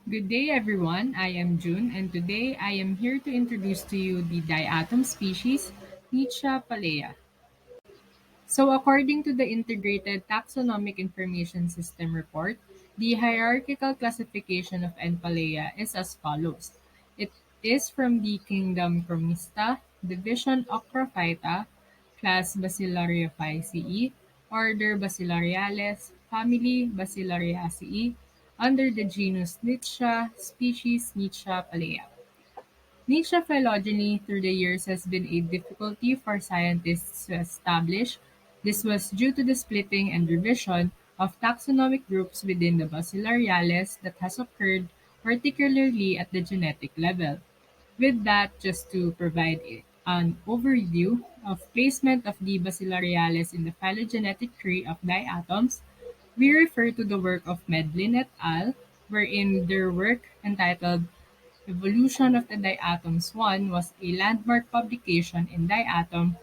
Good day, everyone. I am June, and today I am here to introduce to you the diatom species Nitzschia palea. So, according to the Integrated Taxonomic Information System report, the hierarchical classification of N. palea is as follows. It is from the kingdom Chromista, division Ocrophyta, class Bacillariophyceae, order Bacillariales, family Bacillariaceae, under the genus Nitzschia, species Nitzschia palea. Niche phylogeny through the years has been a difficulty for scientists to establish. This was due to the splitting and revision of taxonomic groups within the Bacillariales that has occurred particularly at the genetic level. With that, just to provide an overview of placement of the Bacillariales in the phylogenetic tree of diatoms, we refer to the work of Medlin et al., wherein their work entitled Evolution of the Diatoms 1 was a landmark publication in diatom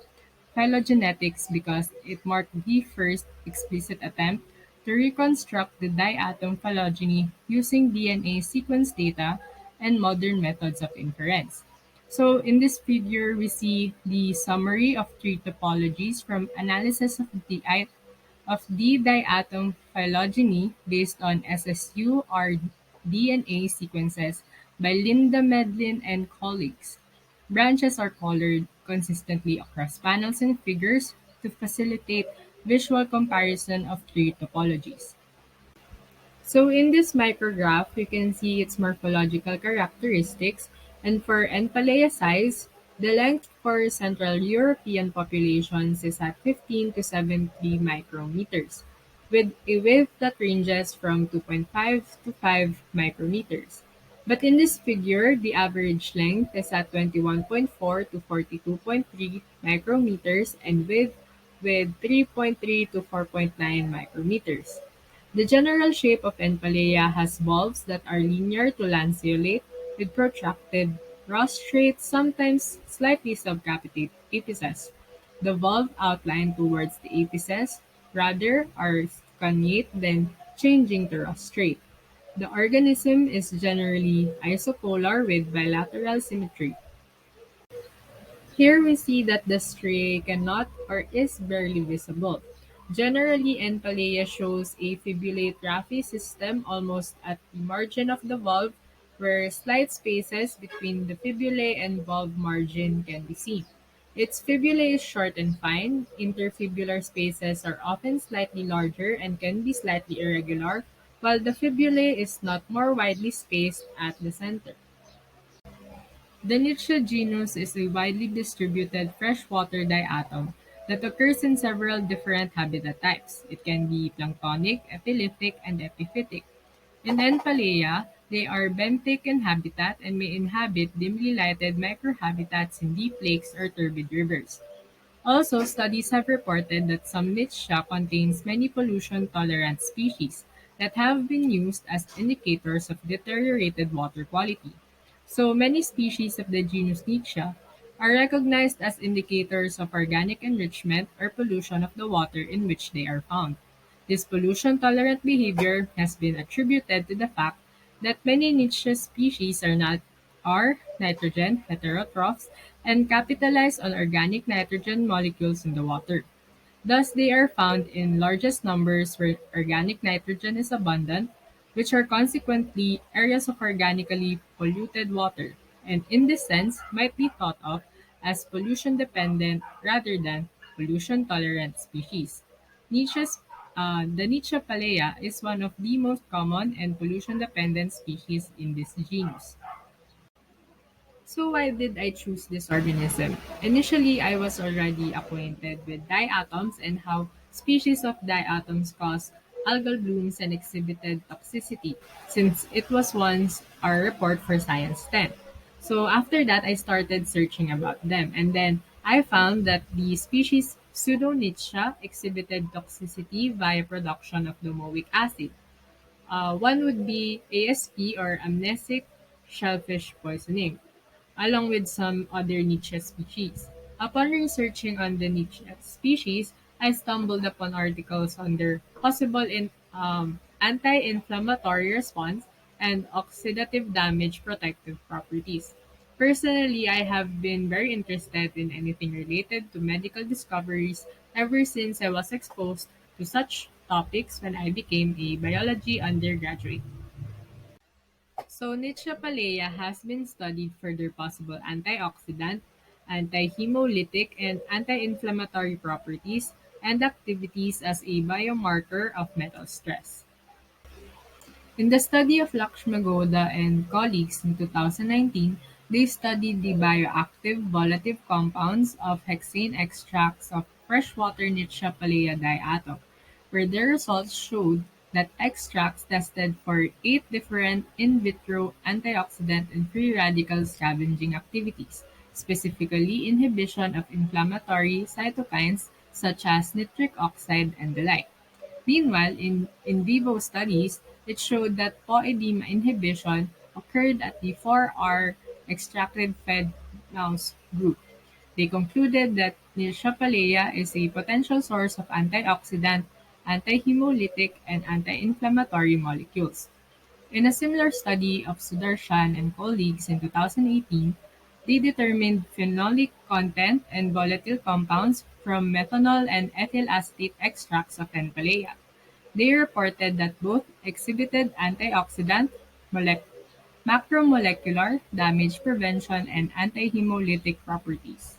phylogenetics because it marked the first explicit attempt to reconstruct the diatom phylogeny using DNA sequence data and modern methods of inference. So in this figure, we see the summary of three topologies from analysis of the diatom phylogeny based on SSU-R DNA sequences by Linda Medlin and colleagues. Branches are colored consistently across panels and figures to facilitate visual comparison of three topologies. So in this micrograph, you can see its morphological characteristics, and for Enpalea size, the length for Central European populations is at 15 to 70 micrometers, with a width that ranges from 2.5 to 5 micrometers. But in this figure, the average length is at 21.4 to 42.3 micrometers and width with 3.3 to 4.9 micrometers. The general shape of Enpalea has valves that are linear to lanceolate with protracted rostrate, sometimes slightly subcapitate apices. The valve outline towards the apices rather are cuneate than changing to rostrate. The organism is generally isopolar with bilateral symmetry. Here we see that the striae cannot or is barely visible. Generally, Enpalea shows a fibulate raphe system almost at the margin of the valve, where slight spaces between the fibulae and valve margin can be seen. Its fibulae is short and fine. Interfibular spaces are often slightly larger and can be slightly irregular, while the fibulae is not more widely spaced at the center. The Nitzschia genus is a widely distributed freshwater diatom that occurs in several different habitat types. It can be planktonic, epilithic, and epiphytic. In Enpalea, they are benthic in habitat and may inhabit dimly lighted microhabitats in deep lakes or turbid rivers. Also, studies have reported that some Nitzschia contains many pollution-tolerant species that have been used as indicators of deteriorated water quality. So, many species of the genus Nitzschia are recognized as indicators of organic enrichment or pollution of the water in which they are found. This pollution-tolerant behavior has been attributed to the fact that many Nitzschia species are nitrogen heterotrophs and capitalize on organic nitrogen molecules in the water. Thus, they are found in largest numbers where organic nitrogen is abundant, which are consequently areas of organically polluted water, and in this sense might be thought of as pollution-dependent rather than pollution-tolerant species. The Nitzschia palea is one of the most common and pollution-dependent species in this genus. So why did I choose this organism? Initially, I was already acquainted with diatoms and how species of diatoms cause algal blooms and exhibited toxicity, since it was once our report for Science 10. So after that, I started searching about them, and then I found that the species Pseudonychia exhibited toxicity via production of domoic acid. One would be ASP or amnesic shellfish poisoning, along with some other Nitzschia species. Upon researching on the Nitzschia species, I stumbled upon articles on their possible anti-inflammatory response and oxidative damage protective properties. Personally, I have been very interested in anything related to medical discoveries ever since I was exposed to such topics when I became a biology undergraduate. So Nitzschia palea has been studied for their possible antioxidant, anti-hemolytic, and anti-inflammatory properties and activities as a biomarker of metal stress. In the study of LAKSHMEGOWDA and colleagues in 2019, they studied the bioactive volative compounds of hexane extracts of freshwater Nitzschia palea diatom, where their results showed that extracts tested for 8 different in vitro antioxidant and free radical scavenging activities, specifically inhibition of inflammatory cytokines such as nitric oxide and the like. Meanwhile, in vivo studies, it showed that poedema inhibition occurred at the 4R extracted fed mouse group. They concluded that Nitzschia is a potential source of antioxidant, anti-hemolytic, and anti-inflammatory molecules. In a similar study of Sudarshan and colleagues in 2018, they determined phenolic content and volatile compounds from methanol and ethyl acetate extracts of Tenpalea. They reported that both exhibited antioxidant, molec- macromolecular damage prevention, and anti-hemolytic properties.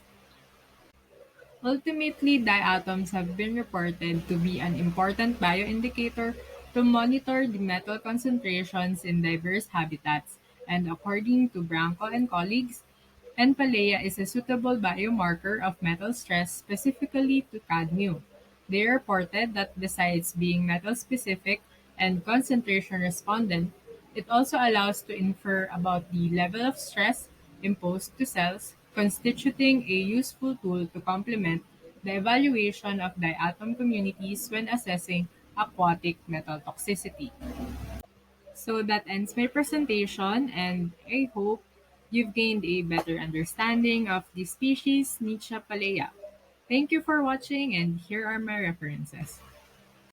Ultimately, diatoms have been reported to be an important bioindicator to monitor the metal concentrations in diverse habitats, and according to Branco and colleagues, N-palea is a suitable biomarker of metal stress specifically to cadmium. They reported that besides being metal-specific and concentration-respondent, it also allows to infer about the level of stress imposed to cells, constituting a useful tool to complement the evaluation of diatom communities when assessing aquatic metal toxicity. So that ends my presentation, and I hope you've gained a better understanding of the species Nitzschia palea. Thank you for watching, and here are my references.